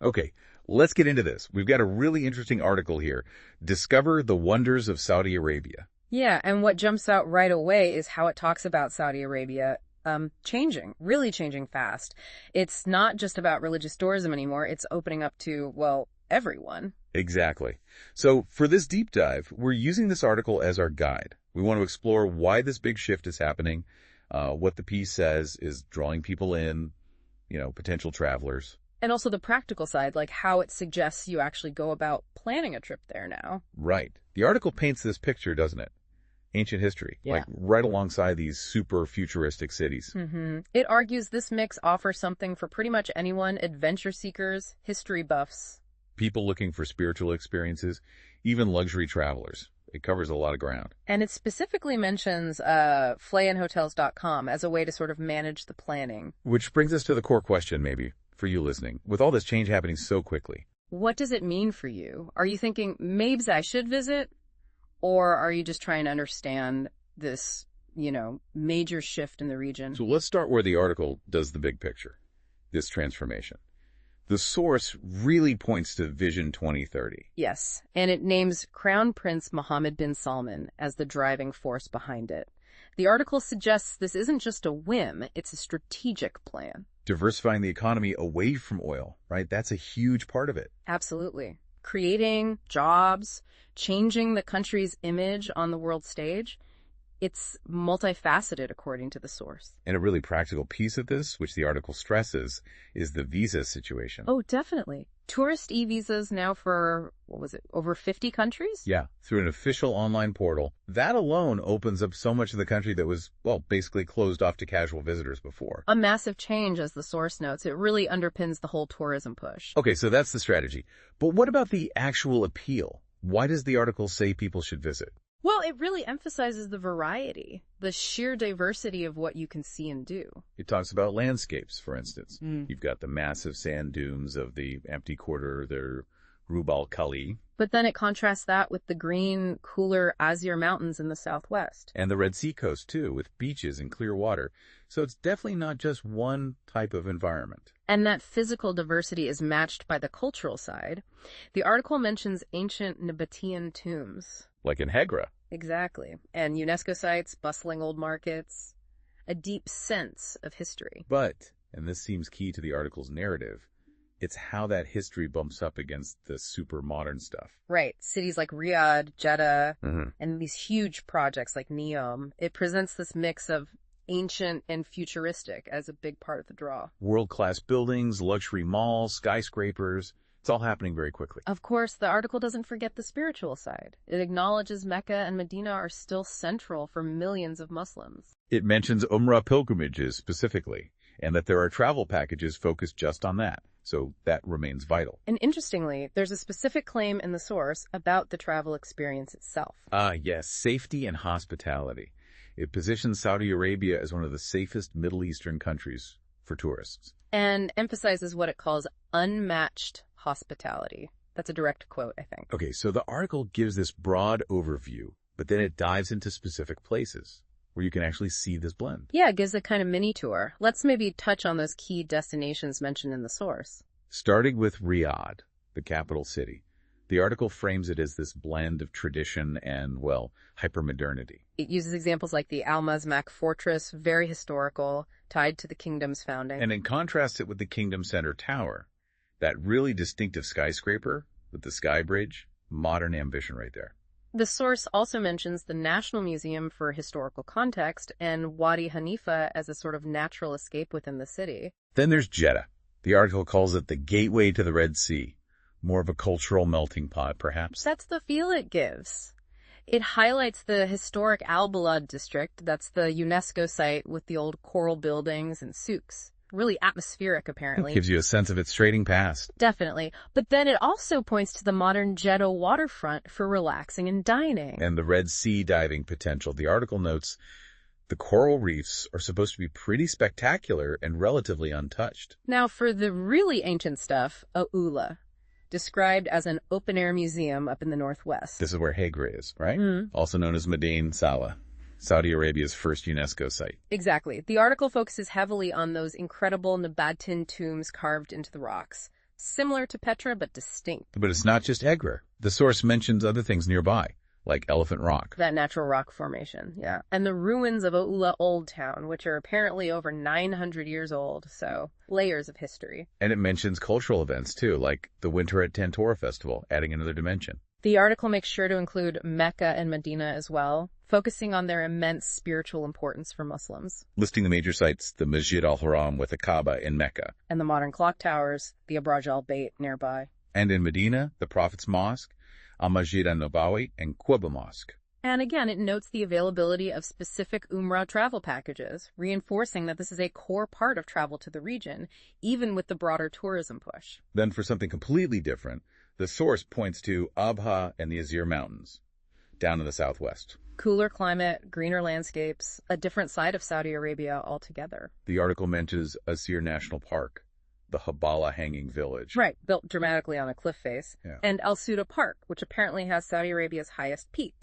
Okay, let's get into this. We've got a really interesting article here. Discover the wonders of Saudi Arabia. Yeah, and what jumps out right away is how it talks about Saudi Arabia really changing fast. It's not just about religious tourism anymore. It's opening up to, well, everyone. Exactly. So for this deep dive, we're using this article as our guide. We want to explore why this big shift is happening, what the piece says is drawing people in, potential travelers. And also the practical side, like how it suggests you actually go about planning a trip there now. Right. The article paints this picture, doesn't it? Ancient history, Yeah. like right alongside these super futuristic cities. It argues this mix offers something for pretty much anyone, adventure seekers, history buffs. People looking for spiritual experiences, even luxury travelers. It covers a lot of ground. And it specifically mentions FlightNHotels.com as a way to sort of manage the planning. Which brings us to the core question, maybe, for you listening. With all this change happening so quickly, What does it mean for you? Are you thinking, maybe I should visit? Or are you just trying to understand this, major shift in the region? so let's start where the article does the big picture, this transformation. The source really points to Vision 2030. Yes, and it names Crown Prince Mohammed bin Salman as the driving force behind it. The article suggests this isn't just a whim, it's a strategic plan. Diversifying the economy away from oil, right? That's a huge part of it. Absolutely. Creating jobs, changing the country's image on the world stage. It's multifaceted, according to the source. And a really practical piece of this, which the article stresses, is the visa situation. Oh, definitely. Tourist e-visas now for, over 50 countries? Yeah, through an official online portal. That alone opens up so much of the country that was, basically closed off to casual visitors before. A massive change, as the source notes. It really underpins the whole tourism push. Okay, so that's the strategy. But what about the actual appeal? Why does the article say people should visit? Well, it really emphasizes the variety, the sheer diversity of what you can see and do. It talks about landscapes, for instance. You've got the massive sand dunes of the empty quarter, the Rub al Khali. But then it contrasts that with the green, cooler Azir Mountains in the southwest. And the Red Sea coast, too, with beaches and clear water. So it's definitely not just one type of environment. And that physical diversity is matched by the cultural side. The article mentions ancient Nabatean tombs. Like in Hegra. Exactly. And UNESCO sites, bustling old markets, a deep sense of history. But, and this seems key to the article's narrative, it's how that history bumps up against the super modern stuff. Right. Cities like Riyadh, Jeddah, and these huge projects like NEOM. It presents this mix of ancient and futuristic as a big part of the draw. World-class buildings, luxury malls, skyscrapers. It's all happening very quickly. Of course, the article doesn't forget the spiritual side. It acknowledges Mecca and Medina are still central for millions of Muslims. It mentions Umrah pilgrimages specifically, and that there are travel packages focused just on that. So that remains vital. And interestingly, there's a specific claim in the source about the travel experience itself. Yes, safety and hospitality. It positions Saudi Arabia as one of the safest Middle Eastern countries for tourists. And emphasizes what it calls unmatched hospitality. That's a direct quote, I think. Okay, so the article gives this broad overview, but then it dives into specific places where you can actually see this blend. Yeah, it gives a kind of mini tour. Let's maybe touch on those key destinations mentioned in the source. Starting with Riyadh, the capital city. The article frames it as this blend of tradition and, hypermodernity. It uses examples like the Al-Mazmak fortress, very historical, tied to the kingdom's founding. And in contrast it with the Kingdom Center Tower, that really distinctive skyscraper with the sky bridge, modern ambition right there. The source also mentions the National Museum for Historical Context and Wadi Hanifa as a sort of natural escape within the city. Then there's Jeddah. The article calls it the gateway to the Red Sea. More of a cultural melting pot, perhaps. That's the feel it gives. It highlights the historic Al-Balad district, that's the UNESCO site with the old coral buildings and souks. Really atmospheric, apparently. It gives you a sense of its trading past. Definitely. But then it also points to the modern Jeddah waterfront for relaxing and dining. And the Red Sea diving potential. The article notes the coral reefs are supposed to be pretty spectacular and relatively untouched. Now, for the really ancient stuff, AlUla, described as an open-air museum up in the northwest. This is where Hegra is, right? Also known as Madain Salah, Saudi Arabia's first UNESCO site. Exactly. The article focuses heavily on those incredible Nabatean tombs carved into the rocks. Similar to Petra, but distinct. But it's not just Egra. The source mentions other things nearby, like Elephant Rock. That natural rock formation, yeah. And the ruins of AlUla Old Town, which are apparently over 900 years old, so layers of history. And it mentions cultural events, too, like the Winter at Tantora Festival, adding another dimension. The article makes sure to include Mecca and Medina as well, focusing on their immense spiritual importance for Muslims. Listing the major sites, the Masjid al-Haram with the Kaaba in Mecca. And the modern clock towers, the Abraj al-Bayt nearby. And in Medina, the Prophet's Mosque, Al-Masjid al-Nabawi, and Quba Mosque. And again, it notes the availability of specific Umrah travel packages, reinforcing that this is a core part of travel to the region, even with the broader tourism push. Then for something completely different, the source points to Abha and the Azir Mountains, down in the southwest. Cooler climate, greener landscapes, a different side of Saudi Arabia altogether. The article mentions Azir National Park, the Habala Hanging Village. Right, built dramatically on a cliff face. Yeah. And Al Suda Park, which apparently has Saudi Arabia's highest peak.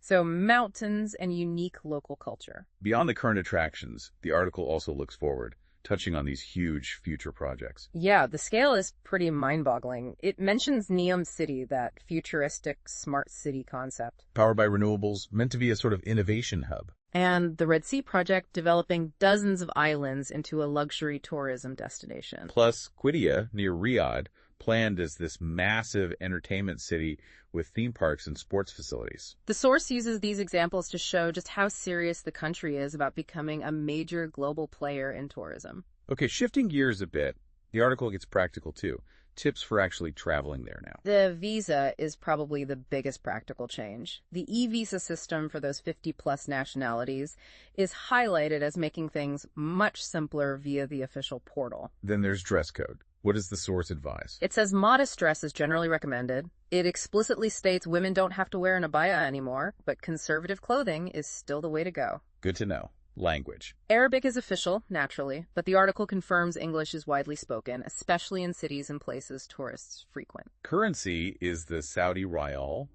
So mountains and unique local culture. Beyond the current attractions, the article also looks forward, touching on these huge future projects. Yeah, the scale is pretty mind-boggling. It mentions Neom City, that futuristic smart city concept. Powered by renewables, meant to be a sort of innovation hub. And the Red Sea project developing dozens of islands into a luxury tourism destination. Plus, Qiddiya, near Riyadh, planned as this massive entertainment city with theme parks and sports facilities. The source uses these examples to show just how serious the country is about becoming a major global player in tourism. Okay, shifting gears a bit, the article gets practical too. Tips for actually traveling there now. The visa is probably the biggest practical change. The e-visa system for those 50-plus nationalities is highlighted as making things much simpler via the official portal. Then there's dress code. What does the source advise? It says modest dress is generally recommended. It explicitly states women don't have to wear an abaya anymore, but conservative clothing is still the way to go. Good to know. Language. Arabic is official, naturally, but the article confirms English is widely spoken, especially in cities and places tourists frequent. Currency is the Saudi Riyal,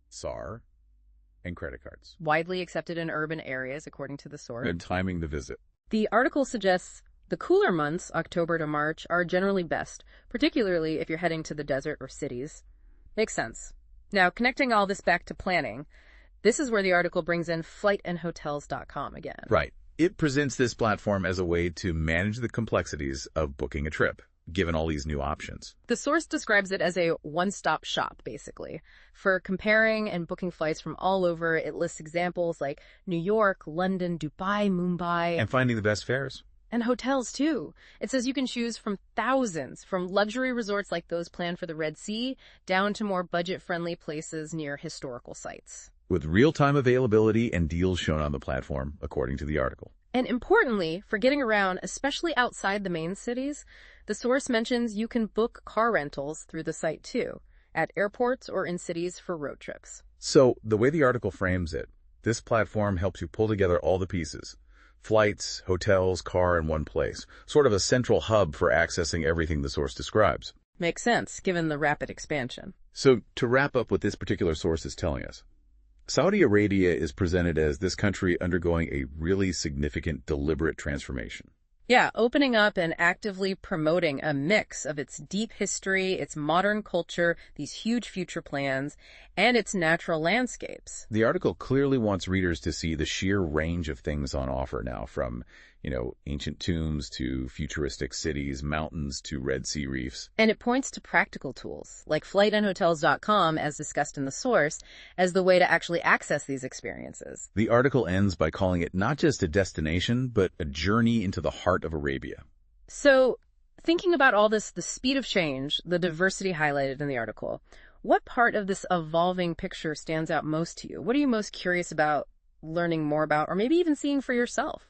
SAR, and credit cards. Widely accepted in urban areas, according to the source. And timing the visit. The article suggests the cooler months, October to March, are generally best, particularly if you're heading to the desert or cities. Makes sense. Now, connecting all this back to planning, this is where the article brings in FlightNHotels.com again. Right. It presents this platform as a way to manage the complexities of booking a trip, given all these new options. The source describes it as a one-stop shop, basically. For comparing and booking flights from all over, it lists examples like New York, London, Dubai, Mumbai. And finding the best fares. And hotels, too. It says you can choose from thousands, from luxury resorts like those planned for the Red Sea, down to more budget-friendly places near historical sites. With real-time availability and deals shown on the platform, according to the article. And importantly, for getting around, especially outside the main cities, the source mentions you can book car rentals through the site, too, at airports or in cities for road trips. So, the way the article frames it, this platform helps you pull together all the pieces. Flights, hotels, car in one place. Sort of a central hub for accessing everything the source describes. Makes sense, given the rapid expansion. So, to wrap up what this particular source is telling us, Saudi Arabia is presented as this country undergoing a really significant, deliberate transformation. Yeah, opening up and actively promoting a mix of its deep history, its modern culture, these huge future plans, and its natural landscapes. The article clearly wants readers to see the sheer range of things on offer now, from, ancient tombs to futuristic cities, mountains to Red Sea reefs. And it points to practical tools, like FlightNHotels.com, as discussed in the source, as the way to actually access these experiences. The article ends by calling it not just a destination, but a journey into the heart of Arabia. So, thinking about all this, the speed of change, the diversity highlighted in the article, what part of this evolving picture stands out most to you? What are you most curious about, learning more about, or maybe even seeing for yourself?